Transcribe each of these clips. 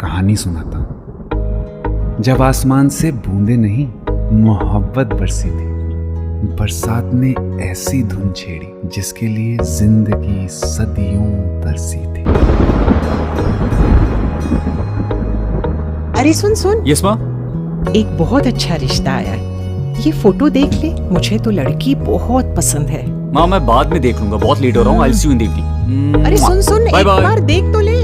कहानी सुनाता हूँ। जब आसमान से बूंदे नहीं मोहब्बत बरसी थी, बरसात ने ऐसी धुन छेड़ी जिसके लिए जिंदगी सदियों तरसी थी। अरे सुन सुन, यस माँ। एक बहुत अच्छा रिश्ता आया है, ये फोटो देख ले। मुझे तो लड़की बहुत पसंद है। माँ मैं बाद में देख लूंगा, बहुत लेट हो रहा हूँ। I will see you in the evening. अरे सुन सुन, बाय एक बाय। बार देख तो ले।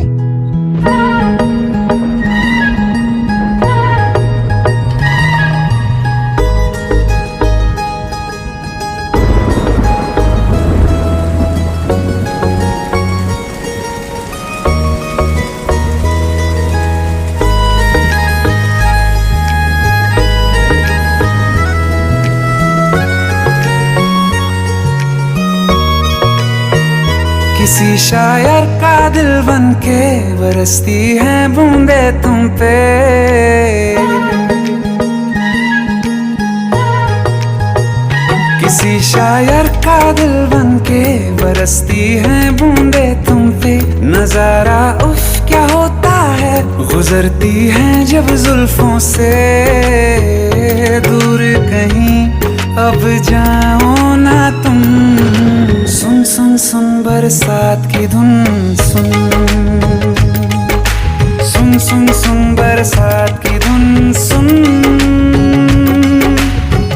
किसी शायर का दिल बन के बरसती हैं बूंदे तुम पे। किसी शायर का दिल बन के बरसती हैं बूंदे तुम पे। नजारा उफ क्या होता है, गुजरती हैं जब जुल्फों से। दूर कहीं अब जाओ ना तुम, सुन सुन सुन बरसात की धुन सुन। सुन सुन सुन बरसात की धुन सुन।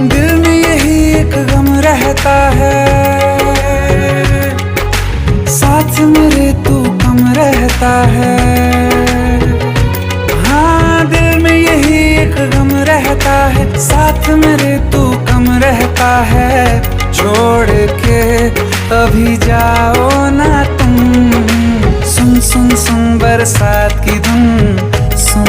दिल में यही एक गम रहता है, साथ मेरे तू कम रहता है। हाँ दिल में यही एक गम रहता है, साथ मेरे तू कम रहता है। छोड़ के अभी जाओ ना तुम, सुन सुन सुन बरसात की धुन सुन।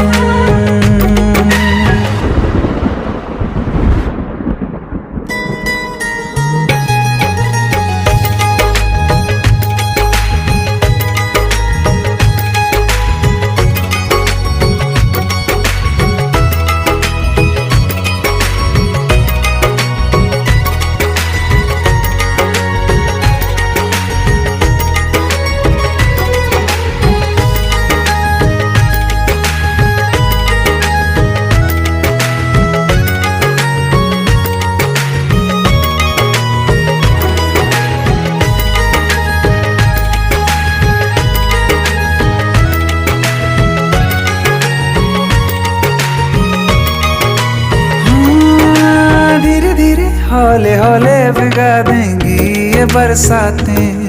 हौले हौले भिगा देंगी ये बरसातें।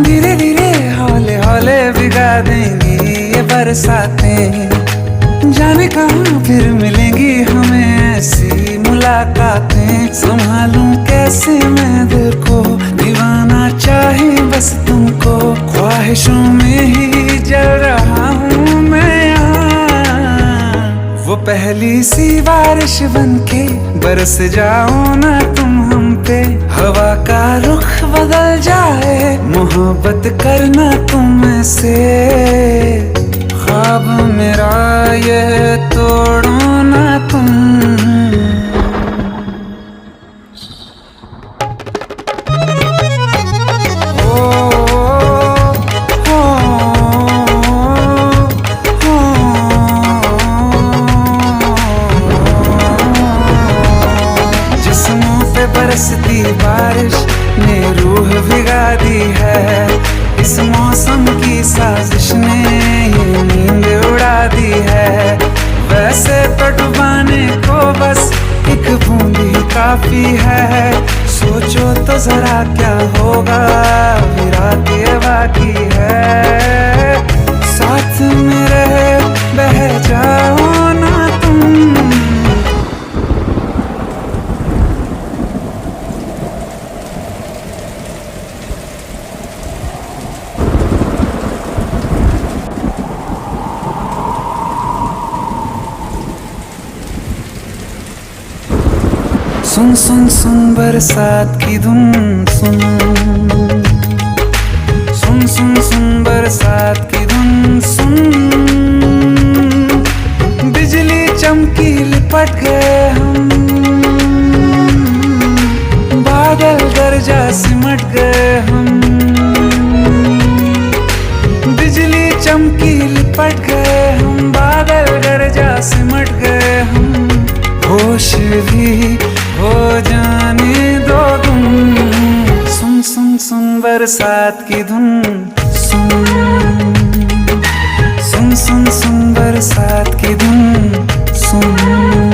धीरे धीरे हौले हौले भिगा देंगी ये बरसातें। जाने कहाँ फिर मिलेंगी हमें ऐसी मुलाकातें। संभालूं कैसे मैं दिल को, दीवाना चाहे बस तुमको। ख्वाहिशों में ही जल रहा हूँ मैं यहाँ। वो पहली सी बारिश बनके बरस जाओ ना तुम हम पे। हवा का रुख बदल जाए, मोहब्बत करना तुम से। ख्वाब मेरा ये तोड़ो ना तुम। बरसती बारिश ने रूह भिगा दी है। इस मौसम की साजिश ने ये नींद उड़ा दी है। वैसे तो डुबाने को बस एक बूंद ही काफी है। सोचो तो जरा क्या होगा, अभी रात ये बाकी है। साथ में रहे बह जाओ ना तुम। सुन सुन सुन बरसात की धुन सुन। सुन सुन सुन बरसात की धुन सुन। बिजली चमकी लिपट गए हम, बादल गरजा सिमट गए हम। होश भी हो जाने दो तुम। सुन सुन सुन बरसात की धुन, सुन सुन सुन सुन बरसात की धुन, सुन।